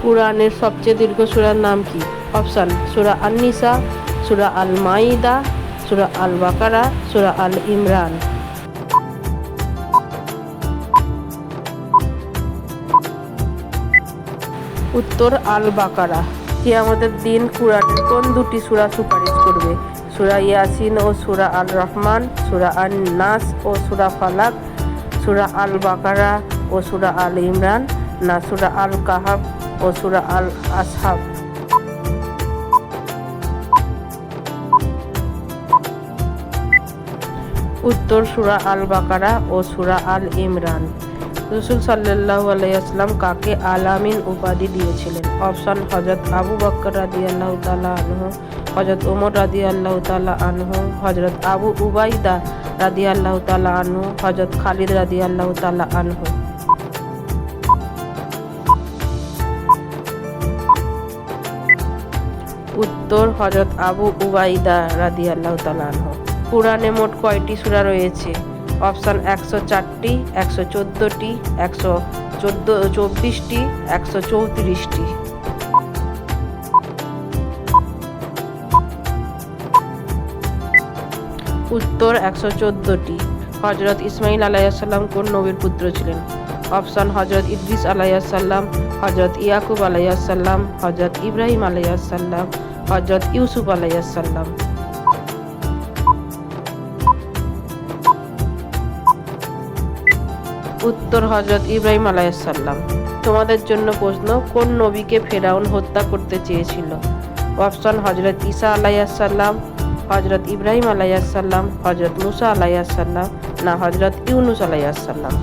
কুরআনের সবচেয়ে দীর্ঘ সূরার নাম কি? অপশন: সূরা আন-নিসা, সূরা আল-মাইদা, সূরা আল-বাকারা, সূরা আল-ইমরান। উত্তর: আল-বাকারা। কিয়ামতের দিন কুরআনের কোন দুটি সূরা সুপারিশ করবে? সূরা ইয়াসিন ও সূরা আল-রহমান, সূরা আন-নাস ও সূরা ফালাক, সূরা আল-বাকারা ও সূরা আল-ইমরান, না সূরা আল-কাহাফ ও সূরা আল-আসহাব? উত্তর: সূরা আল-বাকারা ও সূরা আল-ইমরান। রাসূল সাল্লাল্লাহু আলাইহি ওয়াসাল্লাম কাকে আল-আমিন উপাধি দিয়েছিলেন? অপশন: হযরত আবু বকর রাদিয়াল্লাহু তাআলা আনহু, হযরত ওমর রাদিয়াল্লাহু তাআলা আনহু, হযরত আবু উবাইদা রাদিয়াল্লাহু তাআলা আনহু, হযরত খালিদ রাদিয়াল্লাহু তাআলা আনহু। উত্তর: হযরত আবু উবাইদা রাদিয়াল্লাহু তাআলা আনহু। কুরআনে মোট কয়টি সূরা রয়েছে? অপশন: 104টি, 114টি, 124টি, 134টি। উত্তর: 114টি। হযরত ইসমাঈল আলাইহিস সালাম কোন নবীর পুত্র ছিলেন? অপশন: হযরত ইদ্রিস আলাইহিস সালাম, হযরত ইয়াকুব আলাইহিস সালাম, হযরত ইব্রাহিম আলাইহিস সালাম, হযরত ইউসুফ আলাইহিস সালাম। উত্তর: হযরত ইব্রাহিম আলাইহিস সালাম। তোমাদের জন্য প্রশ্ন: কোন নবীকে ফেরাউন হত্যা করতে চেয়েছিল? অপশন: হযরত ঈসা আলাইহিস সালাম, হযরত ইব্রাহিম আলাইহিস সালাম, হযরত মুসা আলাইহিস সালাম, না হযরত ইউনূস আলাইহিস সালাম?